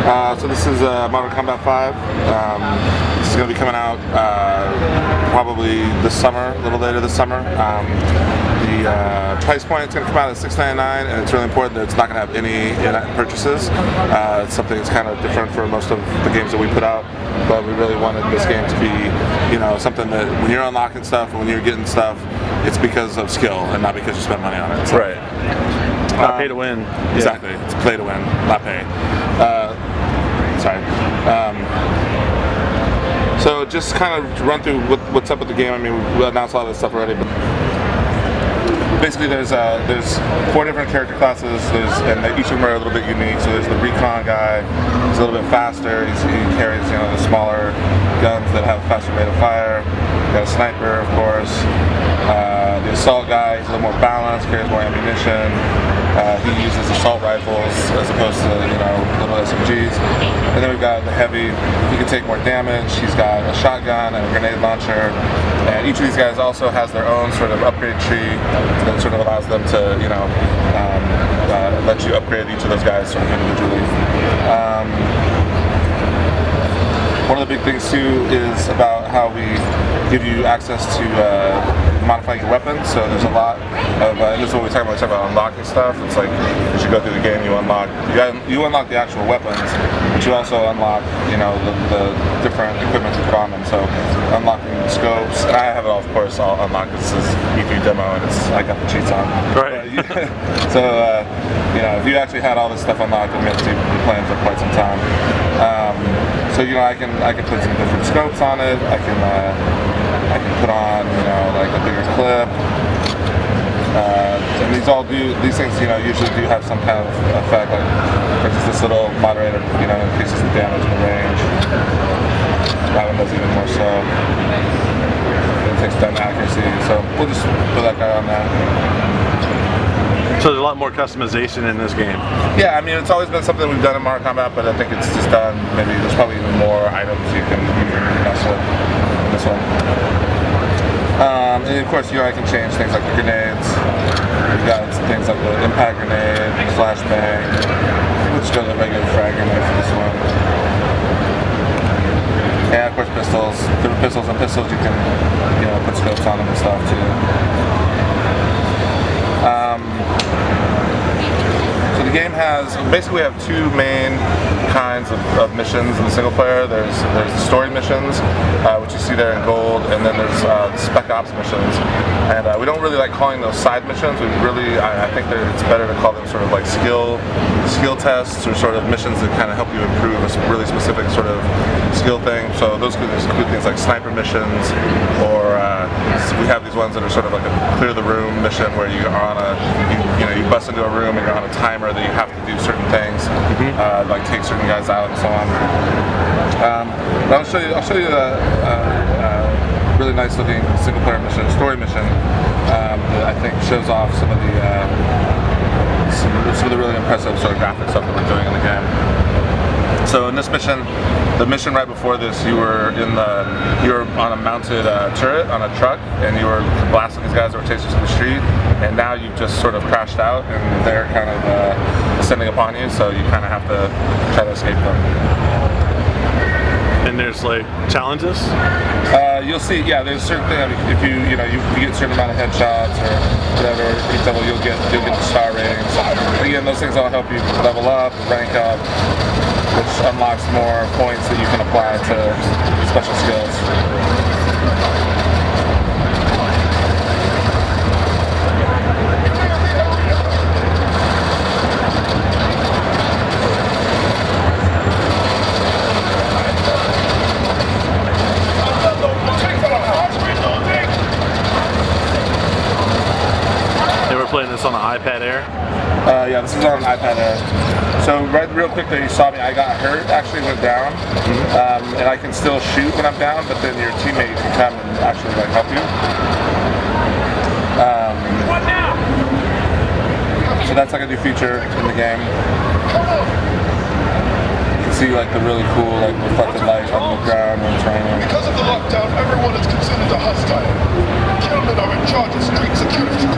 So this is Mortal Kombat 5. This is going to be coming out probably this summer, a little later this summer. The price point is going to come out at $6.99, and it's really important that it's not going to have any in-app purchases. It's something that's kind of different for most of the games that we put out, but we really wanted this game to be, you know, something that when you're unlocking stuff and when you're getting stuff, it's because of skill and not because you spend money on it. So, right. Not pay to win. Exactly. Yeah. It's play to win, not pay. Sorry. So just kind of run through what's up with the game. I mean, we announced a lot of this stuff already, but basically there's 4 different character classes, and each of them are a little bit unique. So there's the Recon guy. He's a little bit faster. He carries, you know, the smaller guns that have a faster rate of fire. You got a sniper, of course. The assault guy, he's a little more balanced, carries more ammunition. He uses assault rifles as opposed to, you know, little SMGs. And then we've got the heavy. He can take more damage. He's got a shotgun and a grenade launcher. And each of these guys also has their own sort of upgrade tree that sort of allows them to, you know, let you upgrade each of those guys sort of individually. One of the big things too is about how we give you access to modifying your weapons. So there's a lot of, and this is what we talk about unlocking stuff. It's like as you go through the game, you unlock the actual weapons, but you also unlock, you know, the different equipment to put on them. So unlocking scopes, and I have it all, of course, all unlocked. This is E3 demo, and I got the cheats on. Right. So you know, if you actually had all this stuff unlocked, it means you've been playing for quite some time. So you know, I can put some different scopes on it. I can put on, you know, like a bigger clip. And these things, you know, usually do have some kind of effect. Like, for instance, this little moderator, you know, increases the damage and the range. That one does even more so. It takes down the accuracy. So we'll just put that guy on there. So there's a lot more customization in this game. Yeah, I mean, it's always been something we've done in Mortal Kombat, but I think it's just done, maybe there's probably even more items you can mess with in this one. And of course, you know, I can change things like the grenades. We've got things like the impact grenade, flashbang. We'll just go to the regular frag grenade for this one. Yeah, of course, pistols. Different pistols and pistols, you can, you know, put scopes on them and stuff too. So the game has, basically we have 2 main kinds of missions in the single player. There's the story missions, which you see there in gold, and then there's spec ops missions. And we don't really like calling those side missions. We really, I think that it's better to call them sort of like skill tests, or sort of missions that kind of help you improve a really specific sort of skill thing. So those could include things like sniper missions, or we have these ones that are sort of like a clear the room mission, where you are on you bust into a room and you're on a timer that you have to do certain things, like take certain guys out and so on. But I'll show you the really nice looking single player mission, story mission, that I think shows off some of the really impressive sort of graphic stuff that we're doing in the game. So in this mission, the mission right before this, you were on a mounted turret on a truck, and you were blasting these guys that were chasing us in the street. And now you've just sort of crashed out, and they're kind of descending upon you. So you kind of have to try to escape them. And there's like challenges? You'll see, yeah, there's certain things. If you get a certain amount of headshots or whatever, each level you'll get the star ratings. Again, those things all help you level up, rank up, which unlocks more points that you can apply to special skills. Playing this on an iPad Air? Yeah, this is on an iPad Air. So real quick there, you saw me, I got hurt, actually went down, and I can still shoot when I'm down, but then your teammate can come and actually like help you. So that's like a new feature in the game. You can see like the really cool like reflected light on the ground when it's raining. Because of the lockdown, everyone is considered a hostile. Gentlemen are in charge of street security.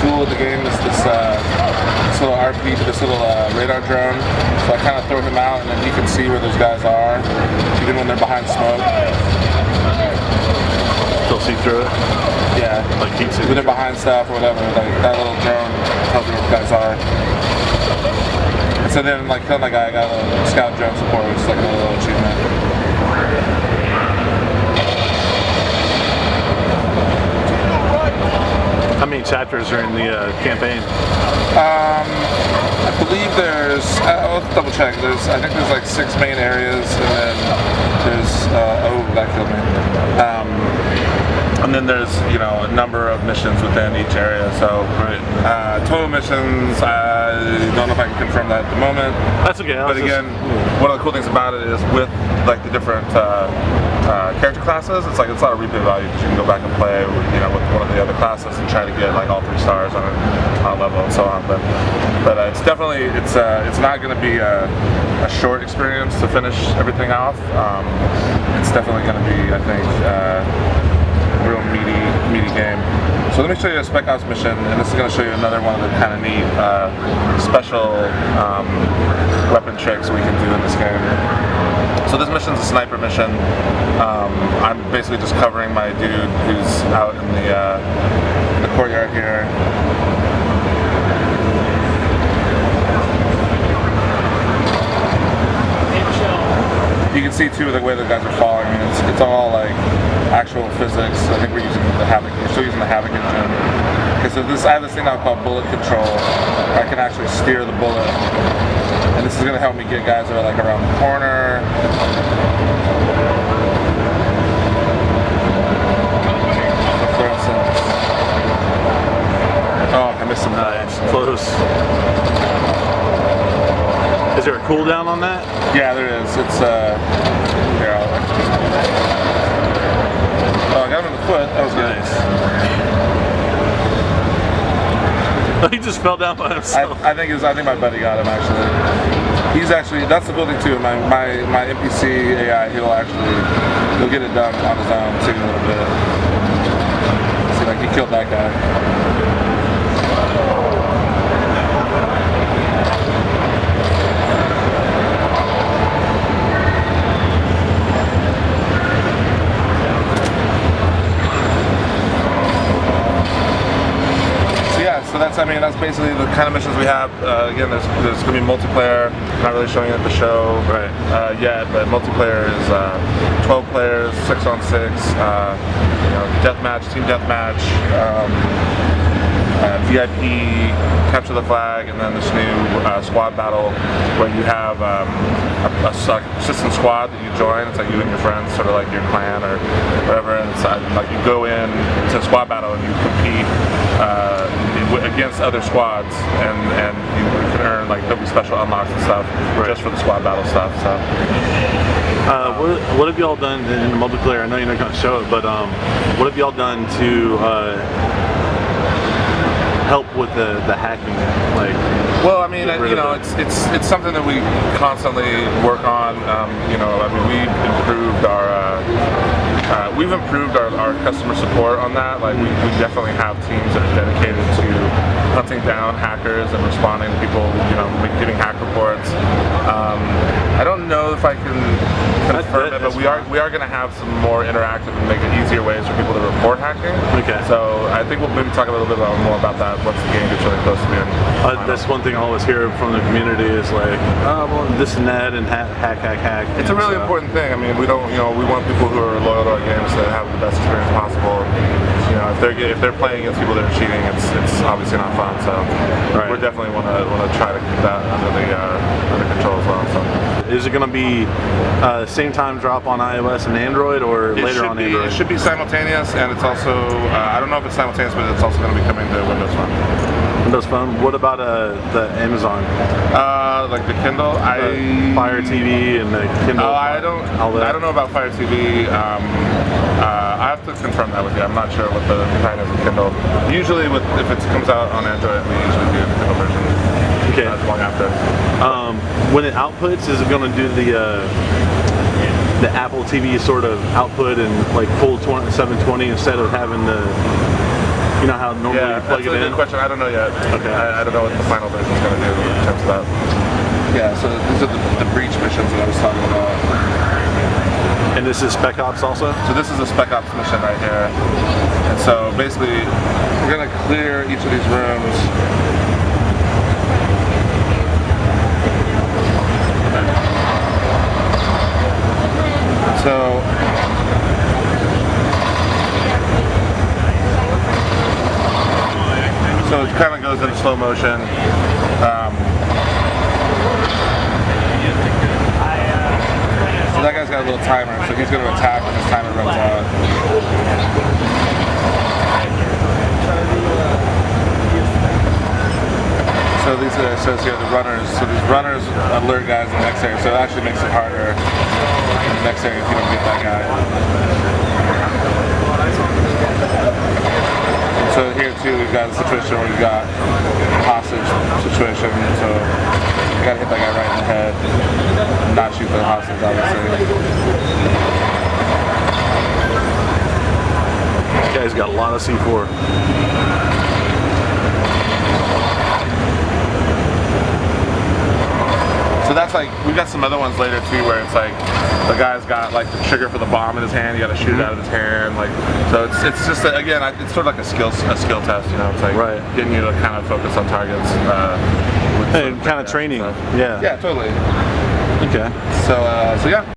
tool in the game is this little RP, this little radar drone. So I kind of throw him out, and then he can see where those guys are, even when they're behind smoke. Still see through it? Yeah. Like keep seeing When they're behind stuff or whatever, like that little drone tells you where the guys are. And so then, like killing that guy, I got a scout drone support, which is like a little achievement. How many chapters are in the campaign? I believe there's, I'll double check, I think there's like 6 main areas, and then there's, oh, that killed me. And then there's, you know, a number of missions within each area, so total missions, I don't know if I can confirm that at the moment. That's okay. But again, one of the cool things about it is with like the different character classes, it's like it's a lot of replay value because you can go back and play, you know, with one of the other classes and try to get like all 3 stars on a level and so on. But it's definitely it's not going to be a short experience to finish everything off. It's definitely going to be, I think, a real meaty game. So let me show you a Spec Ops mission, and this is going to show you another one of the kind of neat special weapon tricks we can do in this game. So this mission's a sniper mission. I'm basically just covering my dude who's out in the courtyard here. You can see too the way the guys are falling. I mean, it's all like actual physics. I think we're still using the Havoc engine. Okay, so I have this thing now called bullet control, where I can actually steer the bullet. And this is going to help me get guys that are like around the corner. So for instance, oh, I missed some nice, close. Is there a cooldown on that? Yeah, there is. It's here. Oh, I got him in the foot. That was good. Nice. He just fell down by himself. I think my buddy got him actually. He's actually, that's the cool thing too. My NPC AI, he'll get it done on his own too a little bit. See, like he killed that guy. So that's basically the kind of missions we have. Again, there's going to be multiplayer. Not really showing it at the show yet, but multiplayer is 12 players, 6 on 6. Deathmatch, team deathmatch, VIP, capture the flag, and then this new squad battle where you have a assistant squad that you join. It's like you and your friends, sort of like your clan or whatever. And it's like you go in to squad battle and you compete against other squads, and you can earn like there'll be special unlocks and stuff just for the squad battle stuff. So. What have y'all done in the multiplayer? I know you're not going to show it, but what have y'all done to help with the hacking? Like, well, I mean, you know, it's something that we constantly work on. You know, I mean, we've improved our customer support on that. Like, we definitely have teams that are dedicated to hunting down hackers and responding to people, you know, giving hack reports. I don't know if I can confirm it, but we are going to have some more interactive and make it easier ways for people to report hacking. Okay. So I think we'll maybe talk a little bit more about that once the game gets really close to being. That's one thing I always hear from the community is like, oh, well, this and that, and hack. It's a really important thing. I mean, we don't, you know, we want people who are loyal to our games to have the best experience possible. You know, if they're playing against people that are cheating, it's obviously not fun. So we definitely want to try to keep that under control as well. So. Is it going to be same time drop on iOS and Android, or later on Android? It should be simultaneous, and it's also I don't know if it's simultaneous, but it's also going to be coming to Windows Phone. Windows Phone. What about the Amazon? Like the Kindle, Fire TV and the Kindle. Oh, I don't know about Fire TV. I have to confirm that with you. I'm not sure what the kind is with Kindle. Usually, if it comes out on Android, we usually do the Kindle version. Okay. Long after. When it outputs, is it going to do the Apple TV sort of output and like full 720 instead of having the You know how normally Yeah, you plug that's it a in? good question. I don't know yet. Okay. I don't know what the final version is going to do in terms of that. Yeah, so these are the breach missions that I was talking about. And this is Spec Ops also? So this is a Spec Ops mission right here. And so basically, we're going to clear each of these rooms. So it kind of goes into slow motion. So that guy's got a little timer, so he's going to attack when his timer runs out. So these are, it says here, the runners. So these runners alert guys in the next area, so it actually makes it harder in the next area if you don't get that guy. So here too, we've got a situation where we've got a hostage situation, so you gotta hit that guy right in the head, and not shoot the hostage, obviously. This guy's got a lot of C4. So that's like, we've got some other ones later too where it's like, the guy's got like the trigger for the bomb in his hand, you gotta shoot it out of his hand, like, so it's just, again, it's sort of like a skill test, you know, it's like getting you to kind of focus on targets. And kind of training, stuff. yeah. Yeah, totally. Okay. So yeah.